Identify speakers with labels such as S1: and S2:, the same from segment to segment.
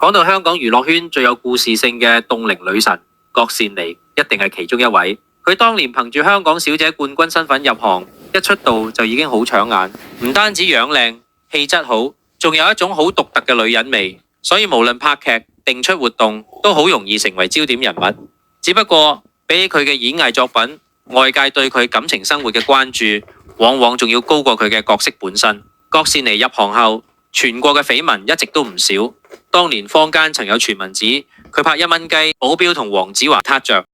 S1: 講到香港娛樂圈最有故事性嘅凍齡女神郭羨妮，一定係其中一位。佢當年憑住香港小姐冠軍身份入行，一出道就已經好搶眼，唔單止樣靚、氣質好，仲有一種好獨特嘅女人味，所以無論拍劇定出活動都好容易成為焦點人物。只不過比起佢嘅演藝作品，外界對佢感情生活嘅關注往往仲要高過佢嘅角色本身。郭羨妮入行後，傳過嘅緋聞一直都唔少。當年坊間曾有傳聞指佢拍1蚊雞保鏢同黃子華撻着，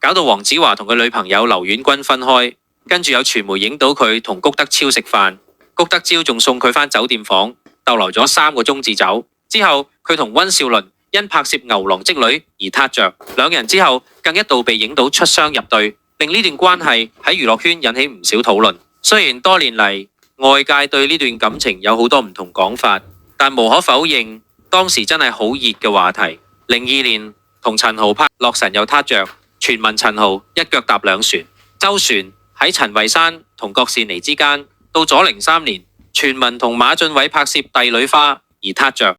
S1: 搞到黃子華同佢女朋友劉婉君分開，跟住有傳媒影到佢同谷德超食飯，谷德超仲送佢返酒店房逗留咗3個鐘至走。之後佢同溫兆倫因拍攝牛郎織女而撻着，兩人之後更一度被影到出雙入對，令呢段關係喺娛樂圈引起唔少討論。雖然多年嚟外界對呢段感情有好多唔同講法，但無可否認當時真係好熱嘅話題。02年同陳豪拍《洛神》又撻着，傳聞陳豪一腳踏兩船。周旋喺陳慧珊同郭羨妮之間，到咗03年，傳聞同馬浚偉拍攝《帝女花》而撻着，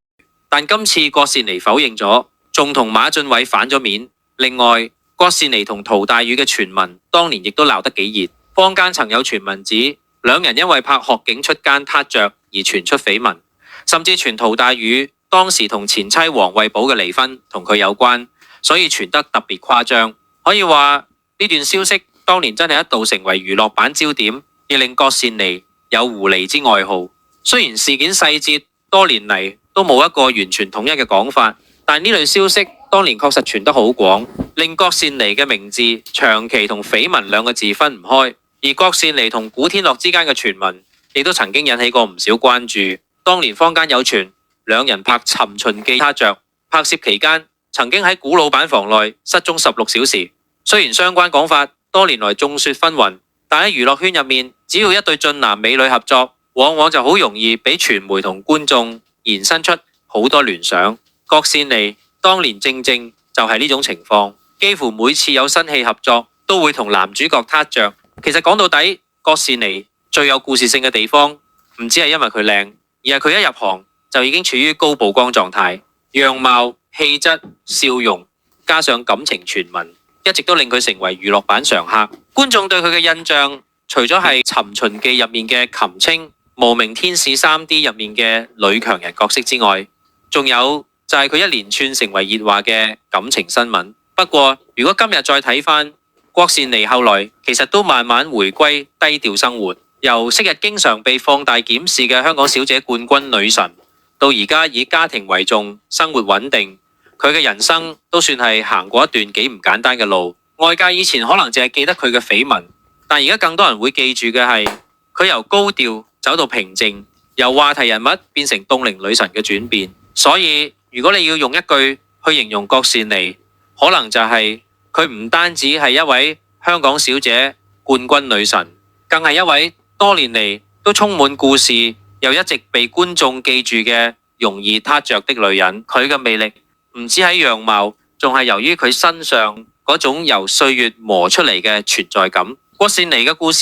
S1: 但今次郭羨妮否認咗，仲同馬浚偉反咗面。另外，郭羨妮同陶大宇嘅傳聞當年亦都鬧得幾熱，坊間曾有傳聞指兩人因為拍《學警出奸》撻着而傳出緋聞，甚至傳陶大宇當時同前妻黃慧寶嘅離婚同佢有關，所以傳得特別誇張。可以話呢段消息當年真係一度成為娛樂版焦點，亦令郭羨妮有狐狸之外號。雖然事件細節多年嚟都冇一個完全統一嘅講法，但呢類消息當年確實傳得好廣，令郭羨妮嘅名字長期同緋聞兩個字分唔開。而郭羨妮同古天樂之間嘅傳聞亦都曾經引起過唔少關注。當年坊間有傳兩人拍《尋秦記》撻着，拍攝期間曾經喺古老闆房內失蹤16小時。雖然相關講法多年來眾說紛紜，但喺娛樂圈入面，只要一對俊男美女合作，往往就好容易俾傳媒同觀眾延伸出好多聯想。郭羨妮當年正正就係呢種情況，幾乎每次有新戲合作都會同男主角撻着。其實講到底，郭羨妮最有故事性嘅地方，唔止係因為佢靚，而係佢一入行就已經處於高曝光狀態，樣貌、氣質、笑容，加上感情傳聞，一直都令佢成為娛樂版常客。觀眾對佢嘅印象，除咗係《尋秦記》入面嘅琴清、無名天使 3D 入面嘅女強人角色之外，仲有就係佢一連串成為熱話嘅感情新聞。不過如果今日再睇返，郭羨妮後來其實都慢慢回歸低調生活，由昔日經常被放大檢視嘅香港小姐冠軍女神，到而家以家庭為重，生活穩定。佢嘅人生都算係行過一段幾唔簡單嘅路。外界以前可能淨係記得佢嘅緋聞，但而家更多人會記住嘅係佢由高調走到平靜，由話題人物變成凍齡女神嘅轉變。所以如果你要用一句去形容郭羨妮，可能就係佢唔單止係一位香港小姐冠軍女神，更係一位多年嚟都充滿故事又一直被觀眾記住嘅容易撻着的女人。佢嘅魅力唔止喺樣貌，仲係由於佢身上嗰種由歲月磨出嚟嘅存在感。郭羨妮嘅故事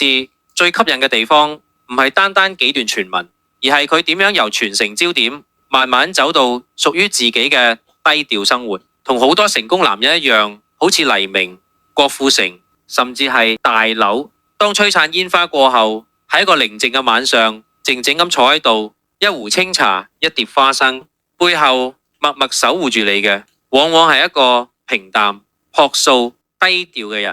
S1: 最吸引嘅地方唔係單單幾段傳聞，而係佢點樣由全城焦點慢慢走到屬於自己嘅低調生活。同好多成功男人一樣，好似黎明、郭富城，甚至係大劉，當璀璨煙花過後，喺一個寧靜嘅晚上，靜靜咁坐喺度，一壺清茶，一碟花生，背後默默守護住你嘅，往往係一個平淡、樸素、低調嘅人。